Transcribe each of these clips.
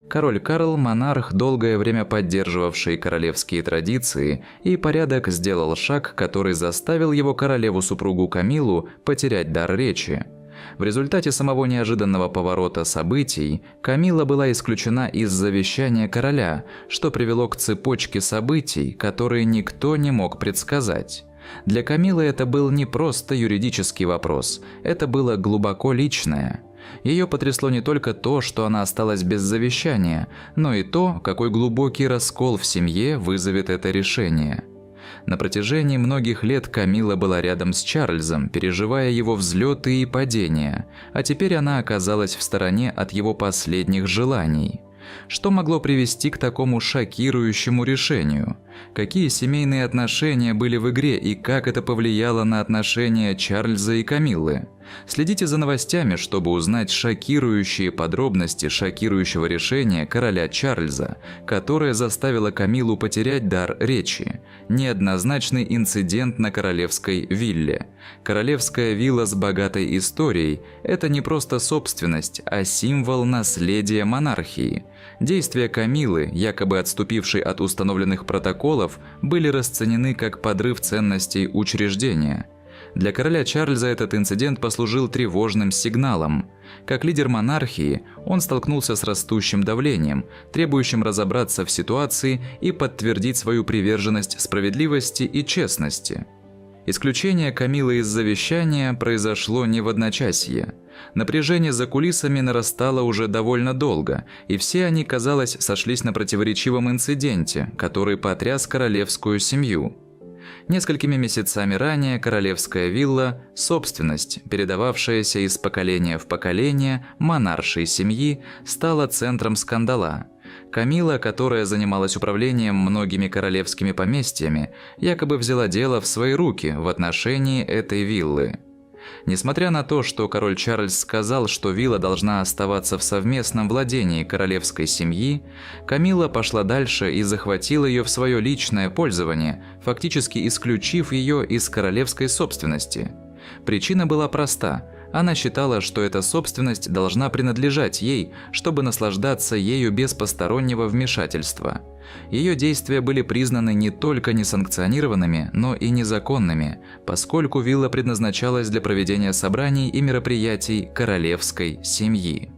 Король Карл – монарх, долгое время поддерживавший королевские традиции, и порядок сделал шаг, который заставил его королеву-супругу Камиллу потерять дар речи. В результате самого неожиданного поворота событий Камилла была исключена из завещания короля, что привело к цепочке событий, которые никто не мог предсказать. Для Камиллы это был не просто юридический вопрос, это было глубоко личное. Ее потрясло не только то, что она осталась без завещания, но и то, какой глубокий раскол в семье вызовет это решение. На протяжении многих лет Камилла была рядом с Чарльзом, переживая его взлеты и падения, а теперь она оказалась в стороне от его последних желаний. Что могло привести к такому шокирующему решению? Какие семейные отношения были в игре и как это повлияло на отношения Чарльза и Камиллы? Следите за новостями, чтобы узнать шокирующие подробности шокирующего решения короля Чарльза, которое заставило Камиллу потерять дар речи. Неоднозначный инцидент на королевской вилле. Королевская вилла с богатой историей – это не просто собственность, а символ наследия монархии. Действия Камиллы, якобы отступившей от установленных протоколов, были расценены как подрыв ценностей учреждения. Для короля Чарльза этот инцидент послужил тревожным сигналом. Как лидер монархии, он столкнулся с растущим давлением, требующим разобраться в ситуации и подтвердить свою приверженность справедливости и честности. Исключение Камиллы из завещания произошло не в одночасье. Напряжение за кулисами нарастало уже довольно долго, и все они, казалось, сошлись на противоречивом инциденте, который потряс королевскую семью. Несколькими месяцами ранее королевская вилла – собственность, передававшаяся из поколения в поколение монаршей семьи, стала центром скандала. Камилла, которая занималась управлением многими королевскими поместьями, якобы взяла дело в свои руки в отношении этой виллы. Несмотря на то, что король Чарльз сказал, что вилла должна оставаться в совместном владении королевской семьи, Камилла пошла дальше и захватила ее в свое личное пользование, фактически исключив ее из королевской собственности. Причина была проста. Она считала, что эта собственность должна принадлежать ей, чтобы наслаждаться ею без постороннего вмешательства. Ее действия были признаны не только несанкционированными, но и незаконными, поскольку вилла предназначалась для проведения собраний и мероприятий королевской семьи.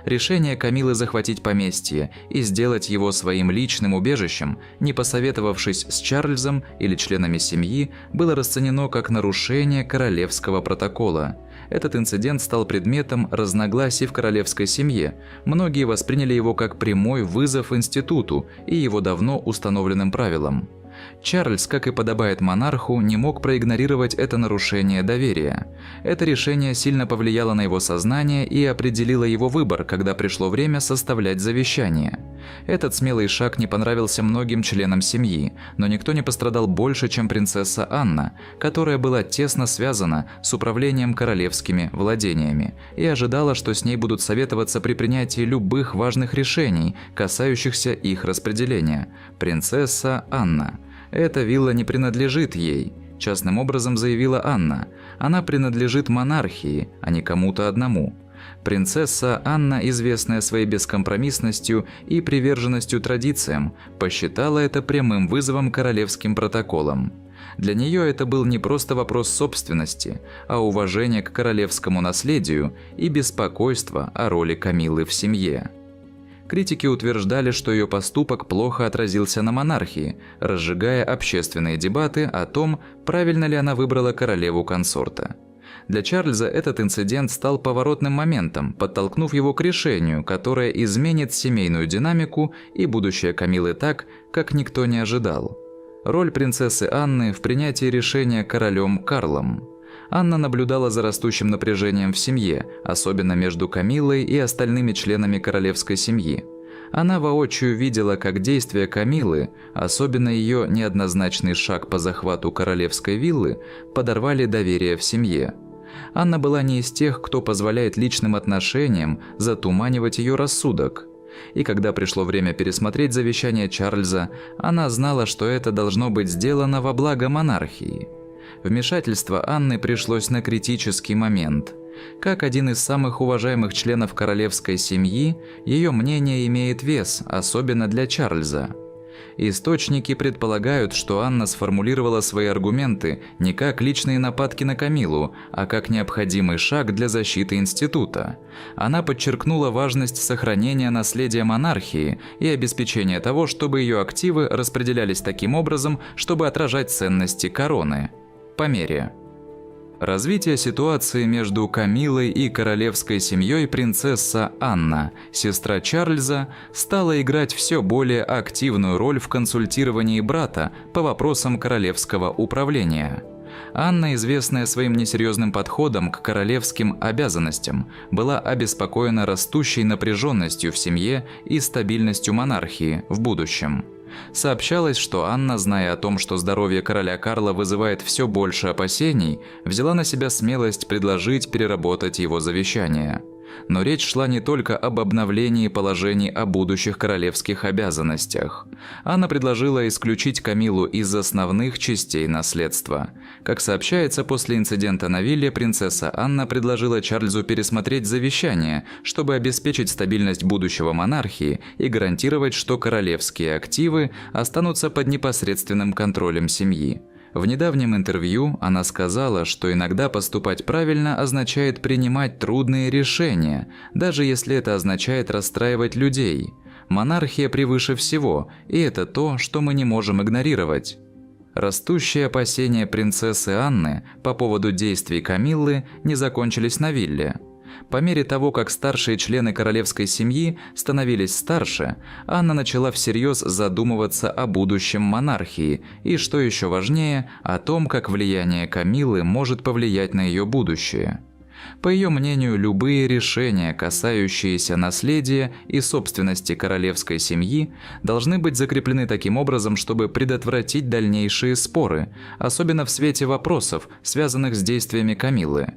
Решение Камиллы захватить поместье и сделать его своим личным убежищем, не посоветовавшись с Чарльзом или членами семьи, было расценено как нарушение королевского протокола. Этот инцидент стал предметом разногласий в королевской семье. Многие восприняли его как прямой вызов институту и его давно установленным правилам. Чарльз, как и подобает монарху, не мог проигнорировать это нарушение доверия. Это решение сильно повлияло на его сознание и определило его выбор, когда пришло время составлять завещание. Этот смелый шаг не понравился многим членам семьи, но никто не пострадал больше, чем принцесса Анна, которая была тесно связана с управлением королевскими владениями и ожидала, что с ней будут советоваться при принятии любых важных решений, касающихся их распределения. Принцесса Анна. Эта вилла не принадлежит ей, частным образом заявила Анна. Она принадлежит монархии, а не кому-то одному. Принцесса Анна, известная своей бескомпромиссностью и приверженностью традициям, посчитала это прямым вызовом королевским протоколам. Для нее это был не просто вопрос собственности, а уважения к королевскому наследию и беспокойства о роли Камиллы в семье. Критики утверждали, что ее поступок плохо отразился на монархии, разжигая общественные дебаты о том, правильно ли она выбрала королеву-консорта. Для Чарльза этот инцидент стал поворотным моментом, подтолкнув его к решению, которое изменит семейную динамику и будущее Камиллы так, как никто не ожидал. Роль принцессы Анны в принятии решения королем Карлом. Анна наблюдала за растущим напряжением в семье, особенно между Камиллой и остальными членами королевской семьи. Она воочию видела, как действия Камиллы, особенно ее неоднозначный шаг по захвату королевской виллы, подорвали доверие в семье. Анна была не из тех, кто позволяет личным отношениям затуманивать ее рассудок. И когда пришло время пересмотреть завещание Чарльза, она знала, что это должно быть сделано во благо монархии. Вмешательство Анны пришлось на критический момент. Как один из самых уважаемых членов королевской семьи, ее мнение имеет вес, особенно для Чарльза. Источники предполагают, что Анна сформулировала свои аргументы не как личные нападки на Камиллу, а как необходимый шаг для защиты института. Она подчеркнула важность сохранения наследия монархии и обеспечения того, чтобы ее активы распределялись таким образом, чтобы отражать ценности короны. По мере развития ситуации между Камиллой и королевской семьей принцесса Анна, сестра Чарльза, стала играть все более активную роль в консультировании брата по вопросам королевского управления. Анна, известная своим несерьезным подходом к королевским обязанностям, была обеспокоена растущей напряженностью в семье и стабильностью монархии в будущем. Сообщалось, что Анна, зная о том, что здоровье короля Карла вызывает все больше опасений, взяла на себя смелость предложить переработать его завещание. Но речь шла не только об обновлении положений о будущих королевских обязанностях. Анна предложила исключить Камиллу из основных частей наследства. Как сообщается, после инцидента на вилле принцесса Анна предложила Чарльзу пересмотреть завещание, чтобы обеспечить стабильность будущего монархии и гарантировать, что королевские активы останутся под непосредственным контролем семьи. В недавнем интервью она сказала, что иногда поступать правильно означает принимать трудные решения, даже если это означает расстраивать людей. Монархия превыше всего, и это то, что мы не можем игнорировать. Растущие опасения принцессы Анны по поводу действий Камиллы не закончились на вилле. По мере того, как старшие члены королевской семьи становились старше, Анна начала всерьез задумываться о будущем монархии и, что еще важнее, о том, как влияние Камиллы может повлиять на ее будущее. По ее мнению, любые решения, касающиеся наследия и собственности королевской семьи, должны быть закреплены таким образом, чтобы предотвратить дальнейшие споры, особенно в свете вопросов, связанных с действиями Камиллы.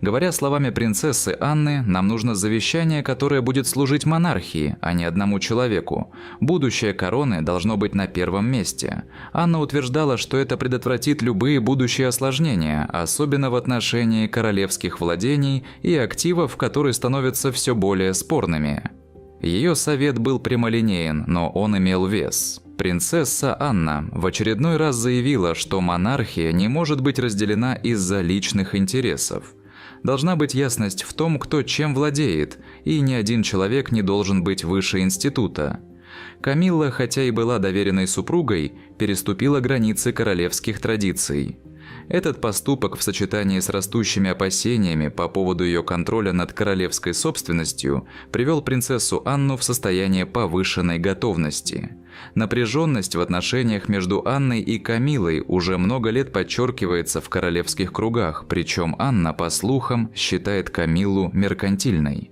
Говоря словами принцессы Анны, нам нужно завещание, которое будет служить монархии, а не одному человеку. Будущее короны должно быть на первом месте. Анна утверждала, что это предотвратит любые будущие осложнения, особенно в отношении королевских владений и активов, которые становятся все более спорными. Ее совет был прямолинеен, но он имел вес. Принцесса Анна в очередной раз заявила, что монархия не может быть разделена из-за личных интересов. Должна быть ясность в том, кто чем владеет, и ни один человек не должен быть выше института. Камилла, хотя и была доверенной супругой, переступила границы королевских традиций. Этот поступок в сочетании с растущими опасениями по поводу ее контроля над королевской собственностью привел принцессу Анну в состояние повышенной готовности. Напряженность в отношениях между Анной и Камиллой уже много лет подчеркивается в королевских кругах, причем Анна, по слухам, считает Камиллу меркантильной.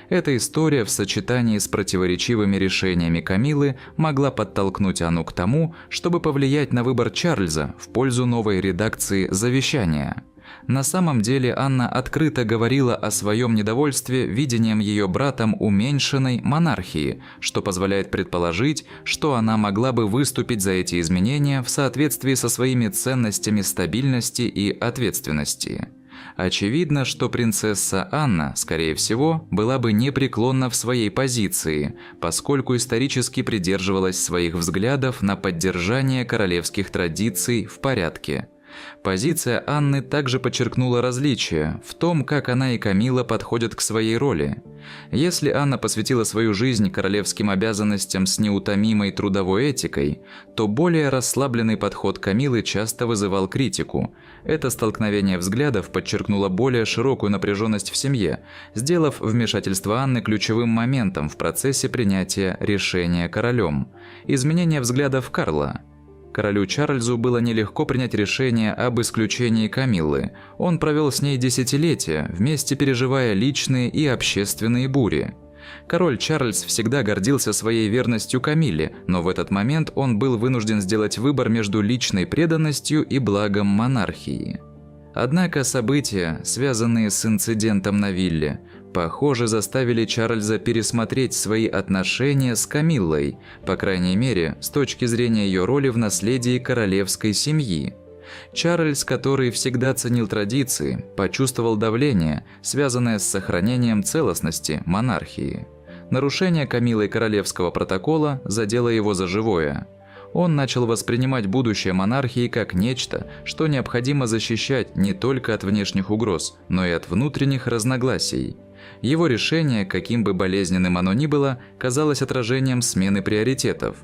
Эта история в сочетании с противоречивыми решениями Камиллы могла подтолкнуть Анну к тому, чтобы повлиять на выбор Чарльза в пользу новой редакции завещания. На самом деле Анна открыто говорила о своем недовольстве видением ее братом уменьшенной монархии, что позволяет предположить, что она могла бы выступить за эти изменения в соответствии со своими ценностями стабильности и ответственности. Очевидно, что принцесса Анна, скорее всего, была бы непреклонна в своей позиции, поскольку исторически придерживалась своих взглядов на поддержание королевских традиций в порядке. Позиция Анны также подчеркнула различия в том, как она и Камилла подходят к своей роли. Если Анна посвятила свою жизнь королевским обязанностям с неутомимой трудовой этикой, то более расслабленный подход Камиллы часто вызывал критику. Это столкновение взглядов подчеркнуло более широкую напряженность в семье, сделав вмешательство Анны ключевым моментом в процессе принятия решения королем. Изменение взглядов Карла. Королю Чарльзу было нелегко принять решение об исключении Камиллы. Он провел с ней десятилетия, вместе переживая личные и общественные бури. Король Чарльз всегда гордился своей верностью Камилле, но в этот момент он был вынужден сделать выбор между личной преданностью и благом монархии. Однако события, связанные с инцидентом на вилле, похоже, заставили Чарльза пересмотреть свои отношения с Камиллой, по крайней мере, с точки зрения ее роли в наследии королевской семьи. Чарльз, который всегда ценил традиции, почувствовал давление, связанное с сохранением целостности монархии. Нарушение Камиллой королевского протокола задело его за живое. Он начал воспринимать будущее монархии как нечто, что необходимо защищать не только от внешних угроз, но и от внутренних разногласий. Его решение, каким бы болезненным оно ни было, казалось отражением смены приоритетов.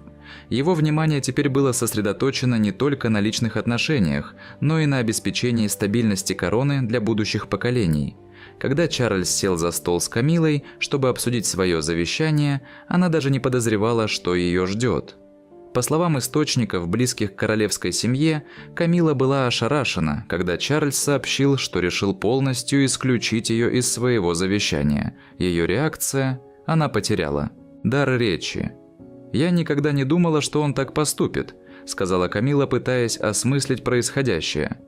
Его внимание теперь было сосредоточено не только на личных отношениях, но и на обеспечении стабильности короны для будущих поколений. Когда Чарльз сел за стол с Камиллой, чтобы обсудить свое завещание, она даже не подозревала, что ее ждет. По словам источников, близких к королевской семье, Камилла была ошарашена, когда Чарльз сообщил, что решил полностью исключить ее из своего завещания. Ее реакция – она потеряла дар речи. «Я никогда не думала, что он так поступит», – сказала Камилла, пытаясь осмыслить происходящее.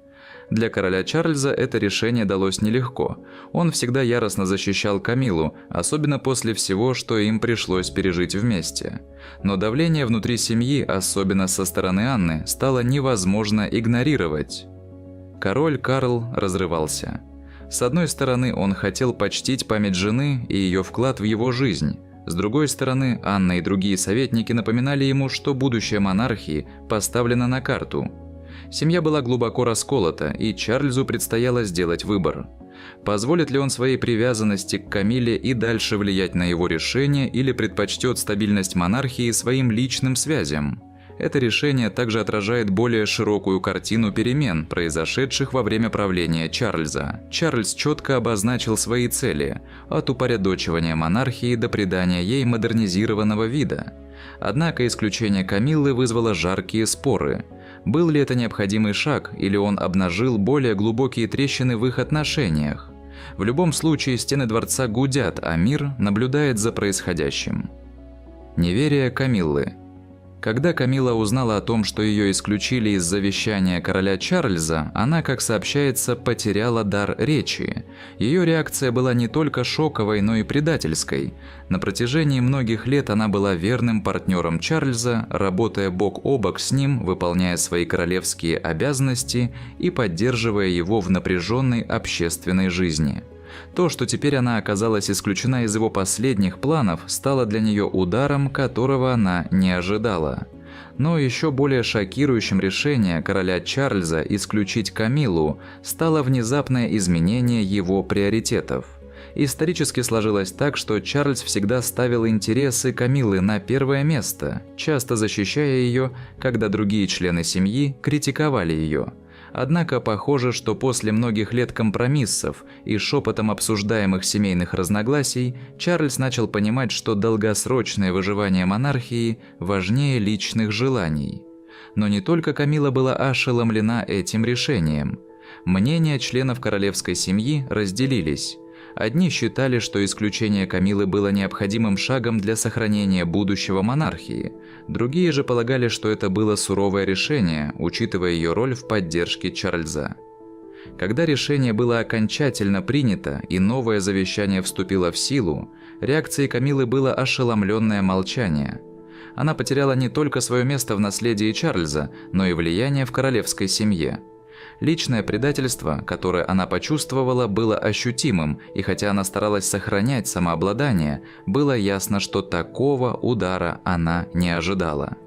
Для короля Чарльза это решение далось нелегко. Он всегда яростно защищал Камиллу, особенно после всего, что им пришлось пережить вместе. Но давление внутри семьи, особенно со стороны Анны, стало невозможно игнорировать. Король Карл разрывался. С одной стороны, он хотел почтить память жены и ее вклад в его жизнь. С другой стороны, Анна и другие советники напоминали ему, что будущее монархии поставлено на карту. Семья была глубоко расколота, и Чарльзу предстояло сделать выбор. Позволит ли он своей привязанности к Камилле и дальше влиять на его решение, или предпочтет стабильность монархии своим личным связям? Это решение также отражает более широкую картину перемен, произошедших во время правления Чарльза. Чарльз четко обозначил свои цели – от упорядочивания монархии до придания ей модернизированного вида. Однако исключение Камиллы вызвало жаркие споры. Был ли это необходимый шаг, или он обнажил более глубокие трещины в их отношениях? В любом случае, стены дворца гудят, а мир наблюдает за происходящим. Неверие Камиллы. Когда Камилла узнала о том, что ее исключили из завещания короля Чарльза, она, как сообщается, потеряла дар речи. Ее реакция была не только шоковой, но и предательской. На протяжении многих лет она была верным партнером Чарльза, работая бок о бок с ним, выполняя свои королевские обязанности и поддерживая его в напряженной общественной жизни. То, что теперь она оказалась исключена из его последних планов, стало для нее ударом, которого она не ожидала. Но еще более шокирующим решением короля Чарльза исключить Камиллу стало внезапное изменение его приоритетов. Исторически сложилось так, что Чарльз всегда ставил интересы Камиллы на первое место, часто защищая ее, когда другие члены семьи критиковали ее. Однако похоже, что после многих лет компромиссов и шепотом обсуждаемых семейных разногласий, Чарльз начал понимать, что долгосрочное выживание монархии важнее личных желаний. Но не только Камилла была ошеломлена этим решением. Мнения членов королевской семьи разделились. Одни считали, что исключение Камиллы было необходимым шагом для сохранения будущего монархии. Другие же полагали, что это было суровое решение, учитывая ее роль в поддержке Чарльза. Когда решение было окончательно принято и новое завещание вступило в силу, реакцией Камиллы было ошеломленное молчание. Она потеряла не только свое место в наследии Чарльза, но и влияние в королевской семье. Личное предательство, которое она почувствовала, было ощутимым, и хотя она старалась сохранять самообладание, было ясно, что такого удара она не ожидала.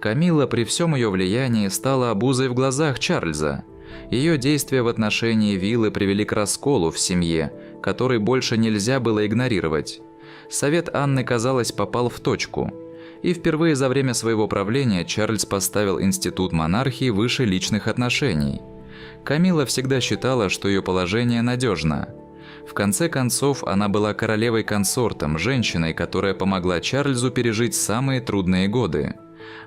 Камилла при всем ее влиянии стала обузой в глазах Чарльза. Ее действия в отношении виллы привели к расколу в семье, который больше нельзя было игнорировать. Совет Анны, казалось, попал в точку. И впервые за время своего правления Чарльз поставил институт монархии выше личных отношений. Камилла всегда считала, что ее положение надежно. В конце концов, она была королевой-консортом, женщиной, которая помогла Чарльзу пережить самые трудные годы.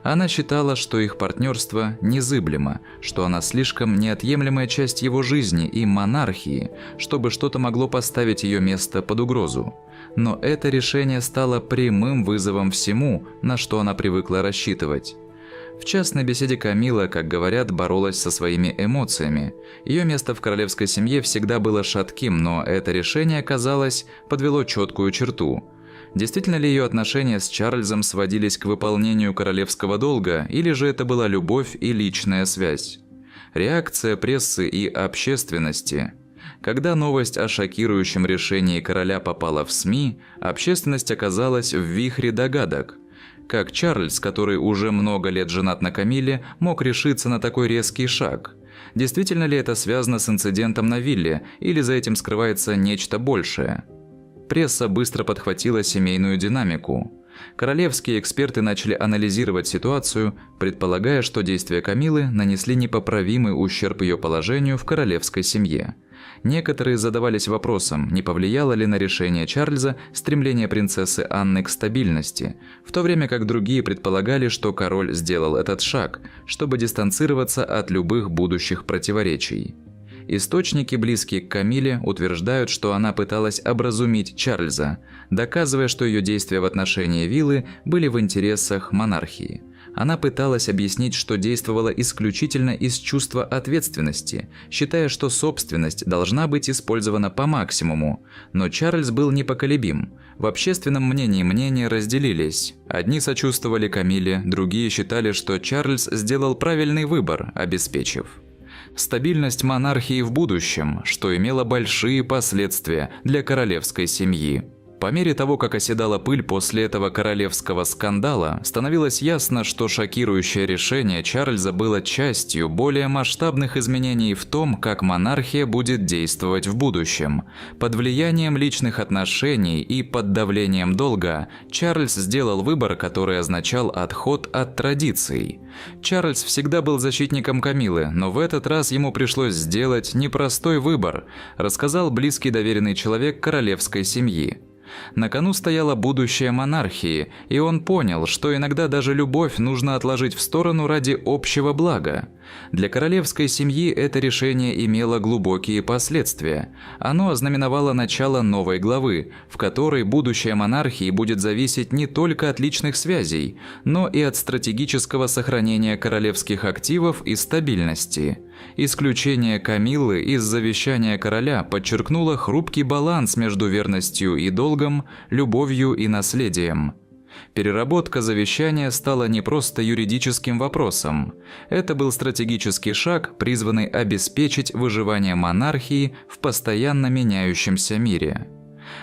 Она считала, что их партнерство незыблемо, что она слишком неотъемлемая часть его жизни и монархии, чтобы что-то могло поставить ее место под угрозу. Но это решение стало прямым вызовом всему, на что она привыкла рассчитывать. В частной беседе Камилла, как говорят, боролась со своими эмоциями. Ее место в королевской семье всегда было шатким, но это решение, казалось, подвело четкую черту. Действительно ли ее отношения с Чарльзом сводились к выполнению королевского долга, или же это была любовь и личная связь? Реакция прессы и общественности. Когда новость о шокирующем решении короля попала в СМИ, общественность оказалась в вихре догадок. Как Чарльз, который уже много лет женат на Камилле, мог решиться на такой резкий шаг? Действительно ли это связано с инцидентом на вилле, или за этим скрывается нечто большее? Пресса быстро подхватила семейную динамику. Королевские эксперты начали анализировать ситуацию, предполагая, что действия Камиллы нанесли непоправимый ущерб ее положению в королевской семье. Некоторые задавались вопросом, не повлияло ли на решение Чарльза стремление принцессы Анны к стабильности, в то время как другие предполагали, что король сделал этот шаг, чтобы дистанцироваться от любых будущих противоречий. Источники, близкие к Камилле, утверждают, что она пыталась образумить Чарльза, доказывая, что ее действия в отношении виллы были в интересах монархии. Она пыталась объяснить, что действовала исключительно из чувства ответственности, считая, что собственность должна быть использована по максимуму. Но Чарльз был непоколебим. В общественном мнении мнения разделились. Одни сочувствовали Камилле, другие считали, что Чарльз сделал правильный выбор, обеспечив стабильность монархии в будущем, что имело большие последствия для королевской семьи. По мере того, как оседала пыль после этого королевского скандала, становилось ясно, что шокирующее решение Чарльза было частью более масштабных изменений в том, как монархия будет действовать в будущем. Под влиянием личных отношений и под давлением долга Чарльз сделал выбор, который означал отход от традиций. Чарльз всегда был защитником Камиллы, но в этот раз ему пришлось сделать непростой выбор, рассказал близкий доверенный человек королевской семьи. На кону стояло будущее монархии, и он понял, что иногда даже любовь нужно отложить в сторону ради общего блага. Для королевской семьи это решение имело глубокие последствия. Оно ознаменовало начало новой главы, в которой будущее монархии будет зависеть не только от личных связей, но и от стратегического сохранения королевских активов и стабильности. Исключение Камиллы из завещания короля подчеркнуло хрупкий баланс между верностью и долгом, любовью и наследием. Переработка завещания стала не просто юридическим вопросом. Это был стратегический шаг, призванный обеспечить выживание монархии в постоянно меняющемся мире.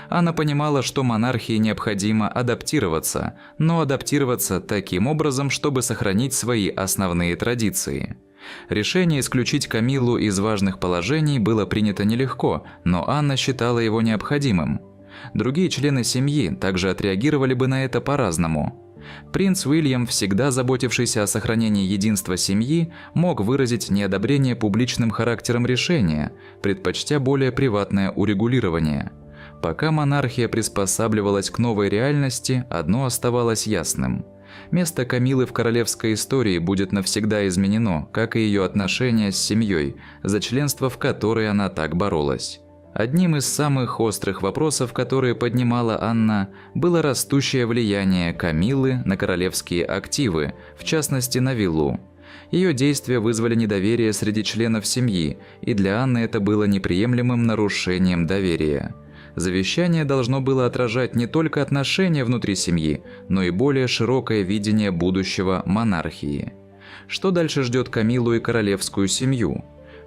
Анна понимала, что монархии необходимо адаптироваться, но адаптироваться таким образом, чтобы сохранить свои основные традиции. Решение исключить Камиллу из важных положений было принято нелегко, но Анна считала его необходимым. Другие члены семьи также отреагировали бы на это по-разному. Принц Уильям, всегда заботившийся о сохранении единства семьи, мог выразить неодобрение публичным характером решения, предпочтя более приватное урегулирование. Пока монархия приспосабливалась к новой реальности, одно оставалось ясным. Место Камиллы в королевской истории будет навсегда изменено, как и ее отношения с семьей, за членство в которой она так боролась. Одним из самых острых вопросов, которые поднимала Анна, было растущее влияние Камиллы на королевские активы, в частности на виллу. Ее действия вызвали недоверие среди членов семьи, и для Анны это было неприемлемым нарушением доверия. Завещание должно было отражать не только отношения внутри семьи, но и более широкое видение будущего монархии. Что дальше ждет Камиллу и королевскую семью?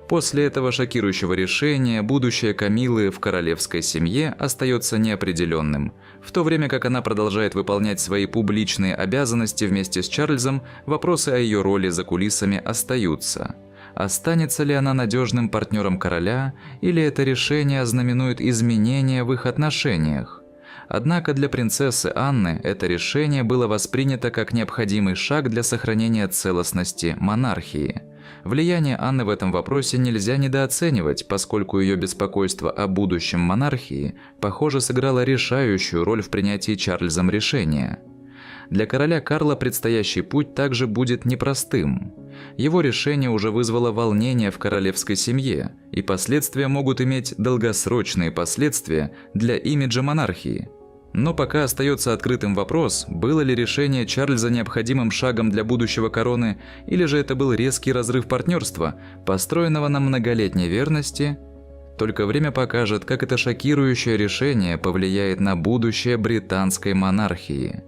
После этого шокирующего решения будущее Камиллы в королевской семье остается неопределенным. В то время как она продолжает выполнять свои публичные обязанности вместе с Чарльзом, вопросы о ее роли за кулисами остаются. Останется ли она надежным партнером короля, или это решение ознаменует изменения в их отношениях? Однако для принцессы Анны это решение было воспринято как необходимый шаг для сохранения целостности монархии. Влияние Анны в этом вопросе нельзя недооценивать, поскольку ее беспокойство о будущем монархии, похоже, сыграло решающую роль в принятии Чарльзом решения. Для короля Карла предстоящий путь также будет непростым. Его решение уже вызвало волнение в королевской семье, и последствия могут иметь долгосрочные последствия для имиджа монархии. Но пока остается открытым вопрос, было ли решение Чарльза необходимым шагом для будущего короны, или же это был резкий разрыв партнерства, построенного на многолетней верности. Только время покажет, как это шокирующее решение повлияет на будущее британской монархии.